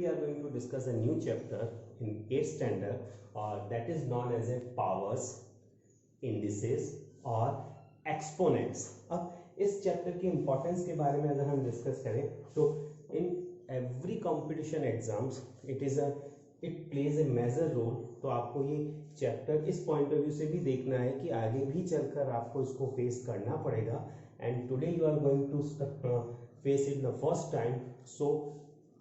are going to discuss a new chapter in 8th standard, that is known as a powers, indices और exponents. अब इस chapter की importance के बारे में अगर हम डिस्कस करें तो in every competition exams it plays a major role. तो आपको ये चैप्टर इस पॉइंट ऑफ व्यू से भी देखना है कि आगे भी चलकर आपको इसको फेस करना पड़ेगा. And today you are going to face it the first time. So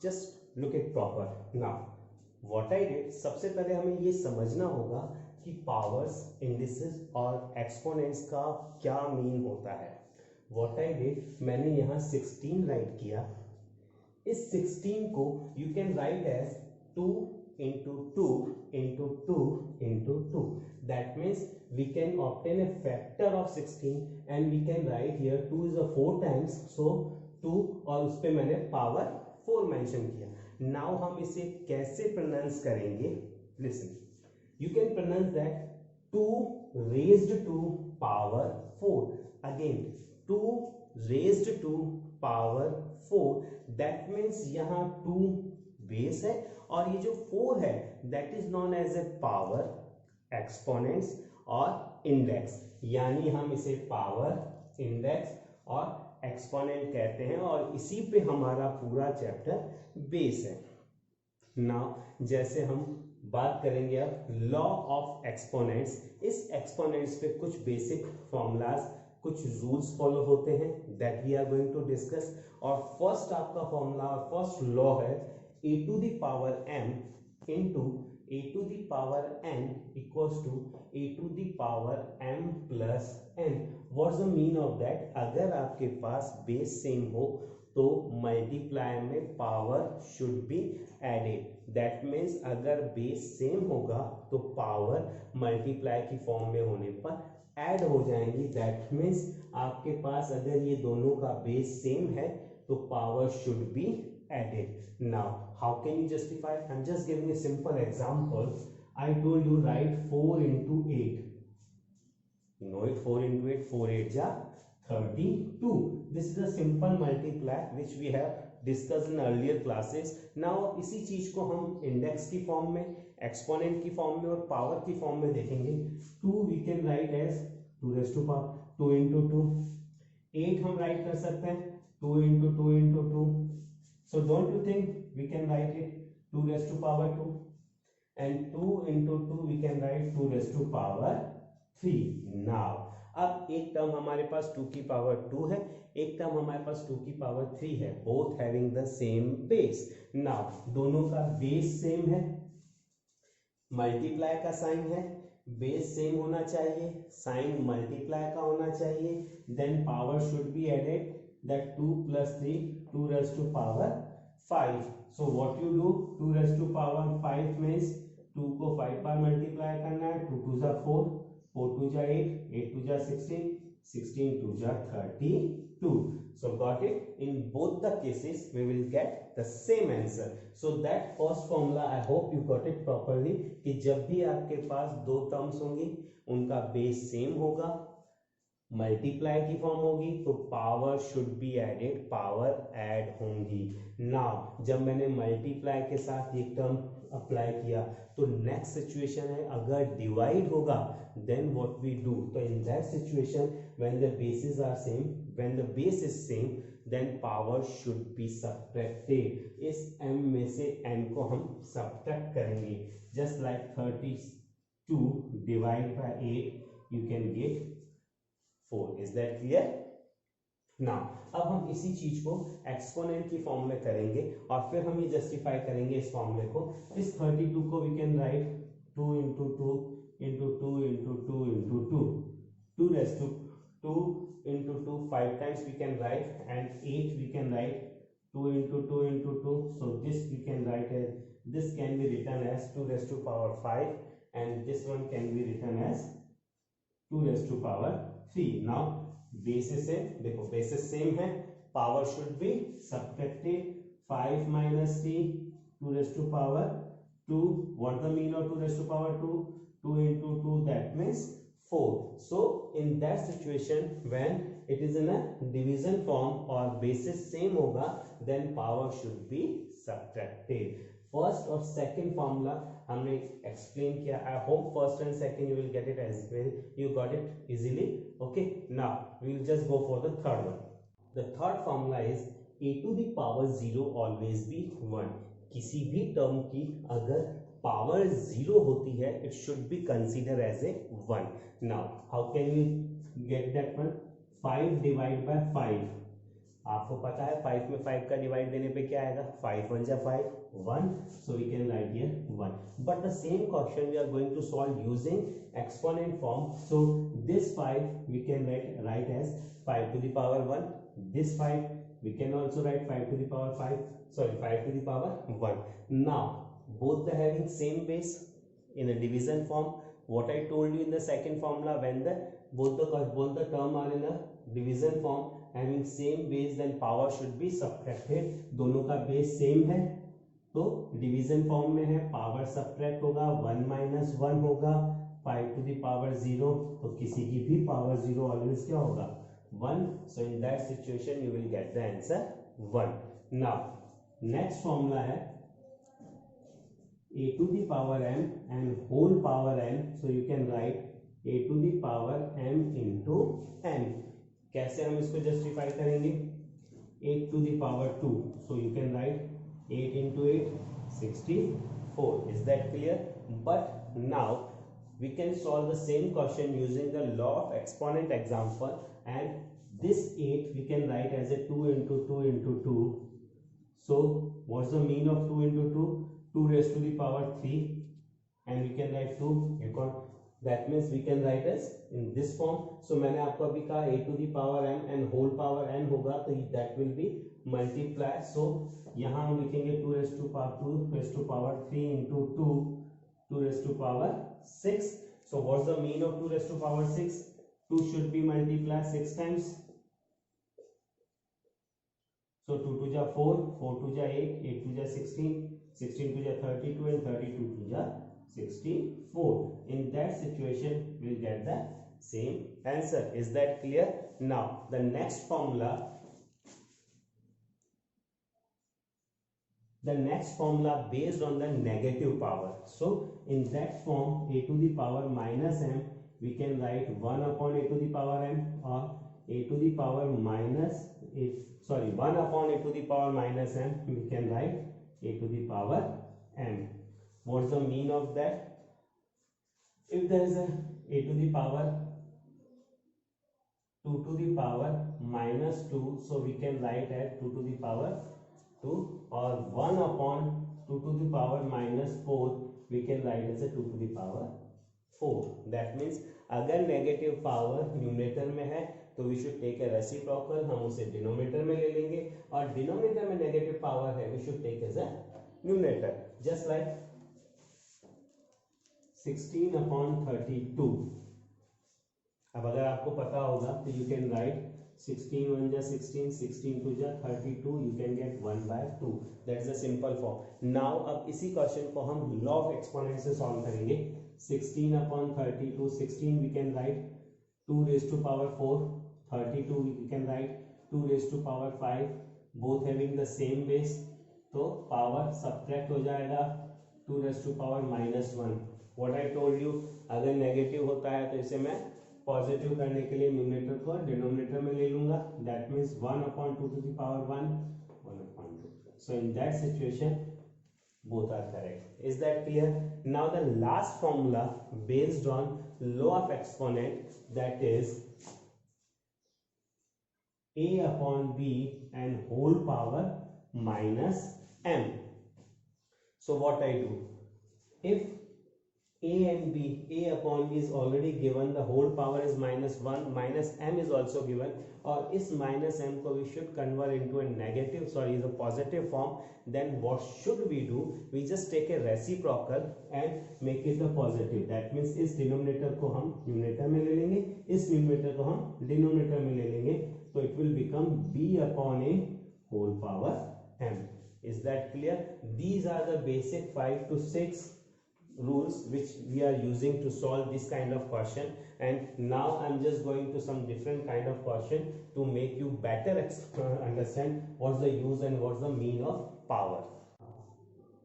just look it proper. Now what I did, सबसे पहले हमें ये समझना होगा कि पावर्स, इंडिसेस और एक्सपोनेंट्स का क्या मीन होता है. व्हाट आई डिड, मैंने यहाँ 16 राइट किया. इस 16 को you can write as 2 into 2 into 2 into 2. That means we can obtain a factor of 16 and we can write here 2 is a 4 times, so 2 और उस पे मैंने पावर 4 मेंशन किया. नाउ हम इसे कैसे प्रोनाउंस करेंगे, listen. You can pronounce that 2 raised to power 4. Again 2 raised to power 4. That means यहाँ 2 बेस है और ये जो 4 है that is known as a power, exponents और इंडेक्स. यानी हम इसे पावर, इंडेक्स और एक्सपोनेंट कहते हैं और इसी पे हमारा पूरा चैप्टर बेस है. नाउ जैसे हम बात करेंगे अब लॉ ऑफ एक्सपोनेंट्स. इस एक्सपोनेंट्स पे कुछ बेसिक फॉर्मूलाज, कुछ रूल्स फॉलो होते हैं that we are going to discuss. और फर्स्ट आपका फॉर्मूला और फर्स्ट लॉ है a to the power m into a to the power n equals to a to the power m plus n. What's the mean of that? अगर आपके पास base same हो तो multiply में power should be added. That means अगर base same होगा तो power multiply की form में होने पर ऐड हो जाएंगी. दैट मीन्स आपके पास अगर ये दोनों का बेस सेम है तो power should B added. Now how can you justify? I'm just giving a simple example. I told you write 4 into 8. You know it, 4 into 8, 4 8 ja 32. This is a simple multiply which we have discussed in earlier classes. Now इसी चीज को हम index की form में, exponent की form में और power की फॉर्म में देखेंगे. 2 we can write as 2 raised to power 2 into 2. 8 हम राइट कर सकते हैं 2 into 2 into 2. So don't you think we can write it 2 raised to power 2 and 2 into 2 we can write 2 raised to power 3. Now अब एक term हमारे पास 2 की power 2 है, एक टर्म हमारे पास 2 की पावर 3 है, both having the same base. Now दोनों का बेस सेम है, मल्टीप्लाई का साइन है, बेस सेम होना चाहिए, साइन मल्टीप्लाई का होना चाहिए, then power should be added. That 2 plus 3, 2 raised to power 5. So what you do, 2 raised to power 5 means 2 को 5 बार मल्टीप्लाई करना है. 2 2 जा 4, 4 2 जा 8, 8 2 जा 16, 16 2 जा 32. So got it? In both the cases we will get the same answer. So that first formula I hope you got it properly कि जब भी आपके पास दो टर्म्स होंगी उनका बेस सेम होगा, मल्टीप्लाई की फॉर्म होगी तो power should be added, power add होंगी. नाउ जब मैंने मल्टीप्लाई के साथ ये टर्म अप्लाई किया तो नेक्स्ट सिचुएशन है अगर डिवाइड होगा देन व्हाट वी डू. तो in that situation when the basis are same, when the base is same then power should be subtracted. इस m में से n को हम सब्ट्रैक्ट करेंगे. Just like 32 divide by 8 you can get 4. Is that clear? Now अब हम इसी चीज को एक्सपोनेंट की फॉर्म में करेंगे और फिर हम ये जस्टिफाई करेंगे इस फॉर्मूले को. इस 32 को we can write 2 into 2 into 2 into 2 into 2. 2 raised to 2 into 2 5 times we can write, and 8 we can write 2 into 2 into 2. So this we can write as, this can be written as 2 raised to power 5 and this one can be written as 2 raised to power 3. Now basis है, देखो basis same है, power should be subtracted. 5 minus 3 2 raised to power 2. What the mean of 2 raised to power 2? 2 into 2 that means 4. So in that situation when it is in a division form और basis same होगा then power should be subtracted. First और second formula हमने explain किया. I hope first and second you will get it as well, you got it easily. Okay, now we will just go for the third one. The third formula is a to the power 0 always be 1. किसी भी term की अगर power 0 होती है it should be consider as a 1. Now how can you get that one? 5 divide by 5, आपको पता है 5 में 5 का डिवाइड देने पे क्या आएगा? 5 1 जा 5 1, so we can write here 1. But the same question we are going to solve using exponent form. So this 5 we can write as 5 to the power 1. This 5 we can also write 5 to the power 5. Sorry, 5 to the power 1. Now both are having same base in a division form. What I told you in the second formula, when the both the term are in a division form having same base, then power should be subtracted. दोनों का base same है तो division form में है, power subtract होगा, 1 minus 1 होगा, 5 to the power 0, तो किसी की भी पावर 0 ऑलवेज क्या होगा? 1. So in that situation you will get the answer 1. Now next formula है a to the power m and whole power n, so you can write a to the power m into n. कैसे हम इसको justify करेंगे? 8 to the power 2, so you can write 8 into 8 64. Is that clear? But now we can solve the same question using the law of exponent example, and this 8 we can write as a 2 into 2 into 2. So what's the mean of 2 into 2? 2 raised to the power 3, and we can write 2. You can, that means we can write as in this form. So मैंने आपको अभी कहा a to the power m and whole power n होगा, तो that will be multiply. So यहाँ हम लिखेंगे 2 raised to power 3 into 2 raised to power 6. So what's the mean of 2 raised to power 6? 2 should be multiplied 6 times. So 2 2 जा 4, 4 2 जा 8, 8 2 जा 16, 16 2 जा 32, and 32 2 जा 64. In that situation we'll get the same answer. Is that clear? Now the next formula, based on the negative power. So in that form, a to the power minus m, we can write 1 upon a to the power m, or a to the power minus 1 upon a to the power minus m, we can write a to the power m. What's the mean of that? If there is a to the power 2 to the power minus 2, so we can write as 2 to the power 2, or 1 upon 2 to the power minus 4, we can write as a 2 to the power 4. That means अगर negative power numerator में है तो we should take a reciprocal, हम उसे denominator में ले लेंगे, और डिनोमिनेटर में नेगेटिव पावर है we should take as a numerator. Just like 16 upon 32. अब अगर आपको पता होगा तो यू कैन राइट 16 1 जा 16, 16 2 जा 32, you can get 1 by 2. That's a simple form. Now अब इसी क्वेश्चन को हम लॉ ऑफ एक्सपोनेंट से सॉल्व करेंगे. 16 upon 32, 16 we can write 2 raised to power 4, 32 we can write 2 raised to power 5, both having the same base, तो power subtract हो जाएगा 2 raised to power minus 1. What I told you, अगर negative होता है तो इसे मैं पॉजिटिव करने के लिए न्यूमरेटर को डिनोमिनेटर में ले लूंगा. That means 1 upon 2 to the power 1, 1 upon 2. So in that situation both are correct. Is that clear? Now the last formula based on law of exponent, that is a upon b and whole power minus m. So what I do, if a and b, a upon b is already given, the whole power is minus 1, minus m is also given, और इस minus m को we should convert into a negative, is a positive form. Then what should we do? We just take a reciprocal and make it a positive. That means इस denominator को हम numerator में ले लेंगे, इस numerator को हम denominator में ले लेंगे, तो it will become b upon a whole power m. Is that clear? These are the basic 5 to 6 rules which we are using to solve this kind of question, and now I'm just going to some different kind of question to make you better understand what's the use and what's the mean of power.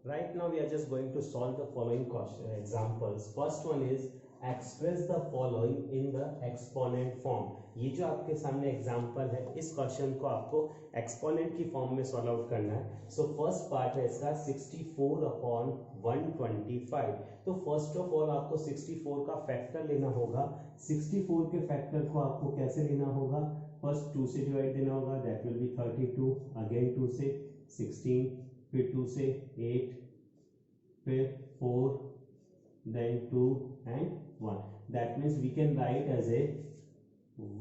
Right now we are just going to solve the following question examples. First one is express the following in the exponent form. ये जो आपके सामने example है, इस question को आपको exponent की form में सॉल्व आउट करना है. सो फर्स्ट पार्ट है इसका 64/125. तो फर्स्ट ऑफ ऑल आपको 64 का फैक्टर लेना होगा. 64 के फैक्टर को आपको कैसे लेना होगा? फर्स्ट 2 से डिवाइड देना होगा, दैट विल बी 32. अगेन 2 से 16, फिर 2 से 8, फिर 4, then 2 and 1. That means we can write as a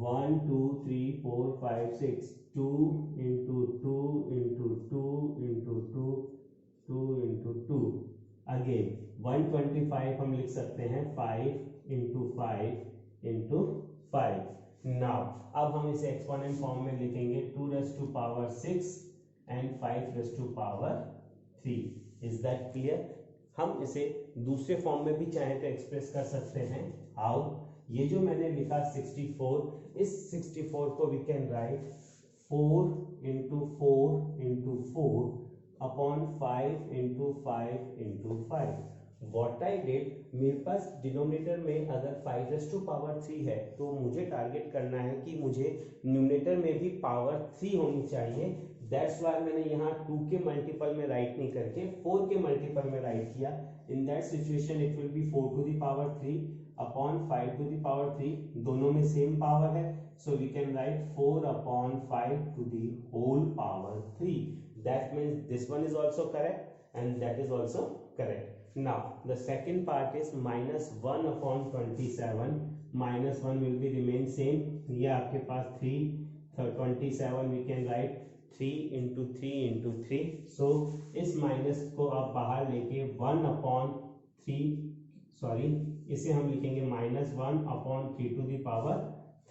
1 2 3 4 5 6 2 into 2 into 2 into 2 2 into 2. Again 125 हम लिख सकते हैं 5 into 5 into 5. Now अब हम इसे एक्सपोनेंट फॉर्म में लिखेंगे 2 raised to power 6 and 5 raised to power 3. Is that clear? हम इसे दूसरे फॉर्म में भी चाहे तो एक्सप्रेस कर सकते हैं. हाउ? ये जो मैंने लिखा 64, इस 64 को we can write 4 into 4 into 4 upon 5 into 5 into 5. What I did, मेरे पास डिनोमिनेटर में अगर 5 raised to power 3 है तो मुझे टारगेट करना है कि मुझे न्यूमरेटर में भी पावर 3 होनी चाहिए. दैट्स वाई मैंने यहाँ 2 के मल्टीपल में राइट नहीं करके 4 के मल्टीपल में राइट किया. इन that situation it will be 4 to the power 3 upon 5 to the power 3. दोनों में सेम पावर है, so we can write 4 upon 5 to the whole power 3. That means this one is also correct and that is also correct. Now the second part is -1 upon 27. -1 will be remain same. ये आपके पास 27 we can write 3 into 3 into 3. So इस minus को आप बाहर लेके 1 upon 3, sorry इसे हम लिखेंगे -1 upon 3 to the power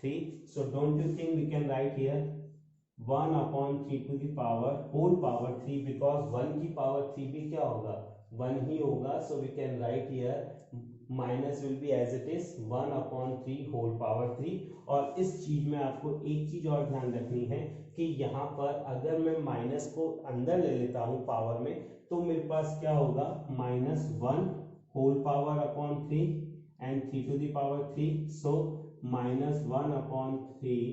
3. So don't you think we can write here 1 upon 3 to the power whole power 3, because 1 की पावर 3 भी क्या होगा? 1 ही होगा. So we can write here minus will be as it is 1 upon 3 whole power 3. और इस चीज में आपको एक चीज और ध्यान रखनी है कि यहाँ पर अगर मैं माइनस को अंदर ले लेता हूँ पावर में तो मेरे पास क्या होगा? -1 whole power upon 3 and 3 to the power 3. So -1 upon 3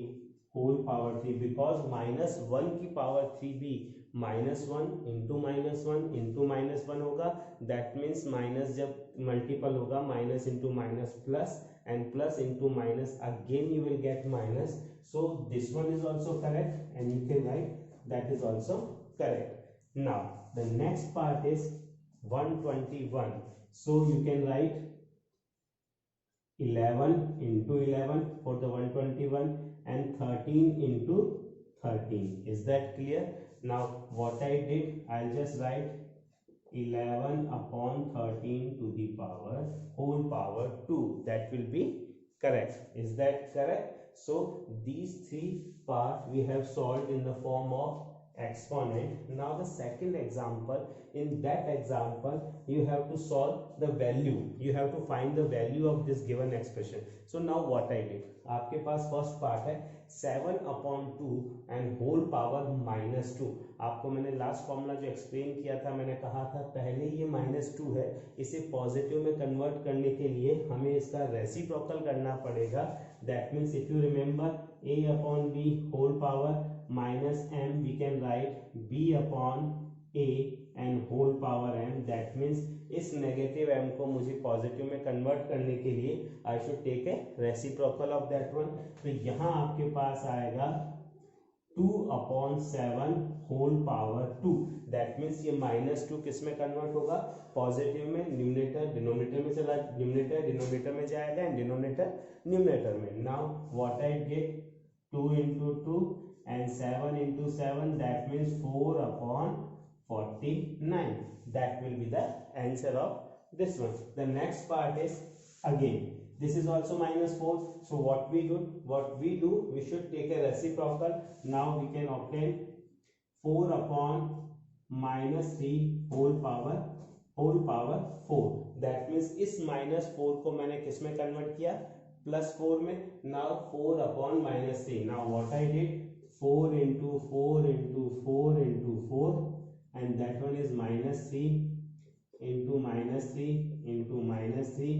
whole power 3, because -1 की पावर 3 भी -1 into -1 into -1 होगा. दैट मीन्स माइनस जब मल्टीपल होगा minus into minus plus and plus into minus, again you will get minus. So this one is also correct and you can write that is also correct. Now the next part is 121. So you can write 11 into 11 for the 121 and 13 into 13. Is that clear? Now what I did, I'll just write 11 upon 13 to the power whole power 2. That will be correct. Is that correct? So these three parts we have solved in the form of exponent. Now the second example, in that example you have to solve the value, you have to find the value of this given expression. So now what I did, आपके पास first part है 7 upon 2 and whole power -2. आपको मैंने last formula जो explain किया था, मैंने कहा था पहले ये -2 है, इसे पॉजिटिव में कन्वर्ट करने के लिए हमें इसका रेसिप्रोकल करना पड़ेगा. That means if you remember a upon b whole power minus m, we can write b upon a and whole power m. That means इस नेगेटिव m को मुझे पॉजिटिव में कन्वर्ट करने के लिए I should take a reciprocal of that one. तो यहाँ आपके पास आएगा 2 upon 7 whole power 2. That means ये -2 किस में कन्वर्ट होगा? पॉजिटिव में. न्यूमरेटर डिनोमिनेटर में चला, न्यूमरेटर डिनोमिनेटर में जाएगा एंड डिनोमिनेटर न्यूमरेटर में. Now what I get 2 into 2 and 7 into 7, that means 4 upon 49. That will be the answer of this one. The next part is again this is also -4. So what we do, we should take a reciprocal. Now we can obtain 4 upon -3 whole power 4. That means इस -4 को मैंने किस में convert किया? +4 में. Now 4 upon -3. Now what I did, 4 into 4 into 4 into 4 and that one is -3 into -3 into -3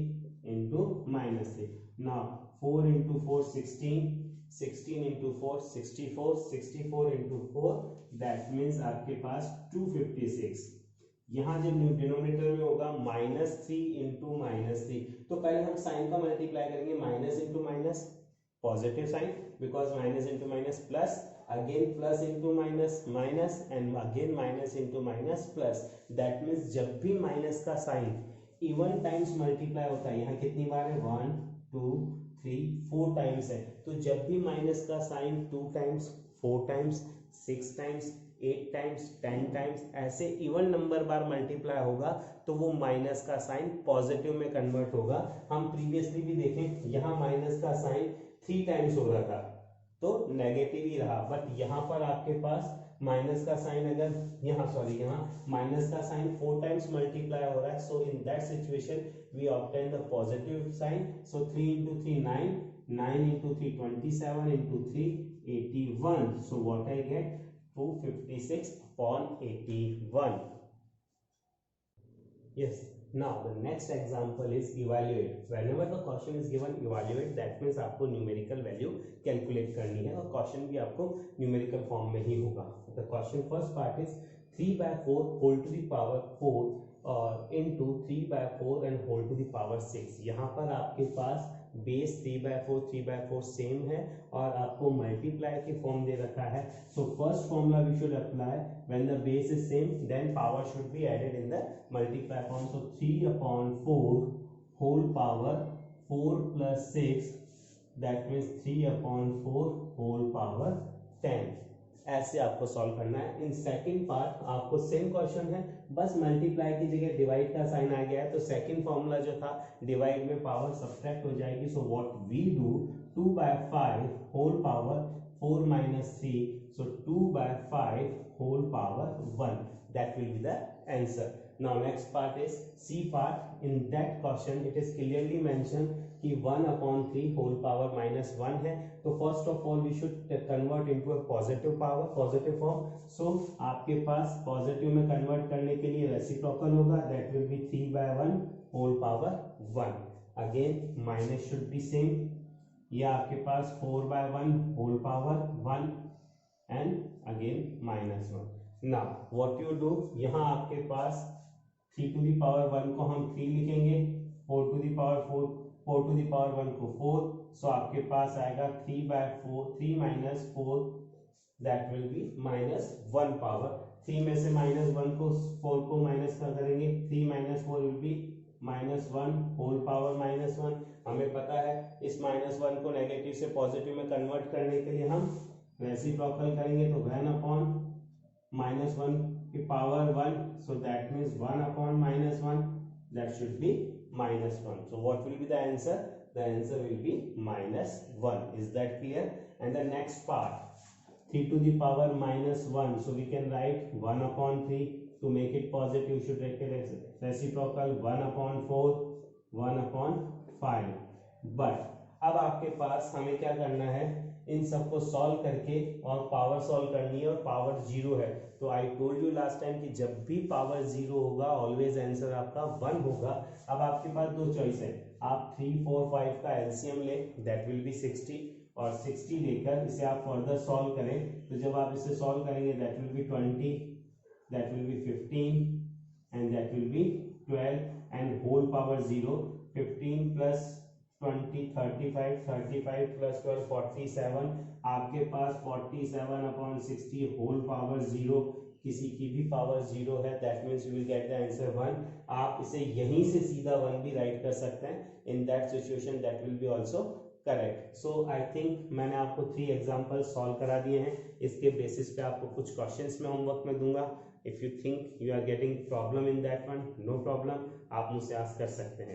into -3. Now 4 into 4 16, 16 into 4 64, 64 into 4 that means आपके पास 256. यहाँ जब डिनोमिनेटर में होगा -3 इंटू -3, तो पहले हम साइन का मल्टीप्लाई करेंगे, minus into minus positive sign, because minus into minus plus, again plus into minus minus and again minus into minus plus. That means जब भी माइनस का साइन इवन टाइम्स मल्टीप्लाई होता है, यहाँ कितनी बार है 1 2 3 4 टाइम्स है, तो जब भी माइनस का sign 2 times 4 times 6 times 8 times 10 times ऐसे इवन नंबर बार मल्टीप्लाई होगा तो वो माइनस का साइन पॉजिटिव में कन्वर्ट होगा. हम प्रीवियसली भी देखें, यहाँ माइनस का साइन 3 टाइम्स हो रहा था तो नेगेटिव ही रहा, बट यहाँ पर आपके पास माइनस का साइन अगर यहाँ माइनस का साइन 4 टाइम्स मल्टीप्लाई हो रहा है, so in that situation we obtain the positive sign. So 3 into 3 9, 9 into 3 27 into 3 81. So what I get 256 upon 81. Yes. Now the next example is evaluate. Whenever the question is given evaluate, that means आपको numerical value calculate करनी है और question भी आपको numerical form में ही होगा. The question first part is 3/4 whole to the power 4 into 3/4 and whole to the power 6. यहाँ पर आपके पास बेस 3/4 सेम है और आपको मल्टीप्लाई की फॉर्म दे रखा है. So first formula we should apply when the base is same, then power should be added in the multiply form. So 3/4 whole power 4 plus 6, that means 3/4 whole power 10. ऐसे आपको solve करना है. In second part आपको same question है, बस multiply की जगह divide का साइन आ गया है, तो सेकंड फॉर्मूला जो था डिवाइड में पावर सब्ट्रैक्ट हो जाएगी. So what we do 2/5 whole power 4 minus 3, so 2/5 whole power 1. That will be the answer. Now next part is C part. In that question it is clearly mentioned कि 1/3 whole power -1 है, तो first of all we should convert into a positive power, positive form. So आपके पास positive में convert करने के लिए reciprocal होगा, that will be 3/1 whole power 1. Again minus should be same, ये आपके पास 4/1 whole power 1 and again -1. Now what you do, यहाँ आपके पास 3 to the power 1 को हम 3 लिखेंगे, 4 to the power 4, 4 to the power 1 को 4. सो आपके पास आएगा 3/4, 3 minus 4 that will be -1 power. 3 में से -1 को 4 को माइनस कर करेंगे, 3 minus 4 will be -1 whole power -1. हमें पता है इस -1 को नेगेटिव से पॉजिटिव में कन्वर्ट करने के लिए हम रेसिप्रोकल करेंगे, तो 1/-1 की power 1, so that means 1/-1 that should be -1. So what will be the answer? The answer will be -1. Is that clear? And the next part 3 to the power -1, so we can write 1/3. To make it positive you should take reciprocal 1/4 1/5. but अब आपके पास हमें क्या करना है, इन सबको solve करके और power solve करनी है और पावर 0 है. तो I told you last time कि जब भी पावर 0 होगा ऑलवेज आंसर आपका 1 होगा. अब आपके पास दो चॉइस है, आप 3 4 5 का एलसीएम ले, दैट विल बी 60, और 60 लेकर इसे आप फर्दर सॉल्व करें. तो जब आप इसे सॉल्व करेंगे that will be 20, that will be 15 and that will be 12 and whole power 0. 15 plus 20 35, 35 plus 12 47. आपके पास 47/60 होल पावर 0, किसी की भी पावर 0 है, that means you will get the answer 1. आप इसे यहीं से सीधा 1 भी राइट कर सकते हैं. इन that situation that will B also correct. So I think मैंने आपको 3 एग्जाम्पल सॉल्व करा दिए हैं. इसके बेसिस पे आपको कुछ क्वेश्चंस मैं होमवर्क में दूंगा. If you think you are getting problem in that one, no problem, आप मुझसे आस्क कर सकते हैं.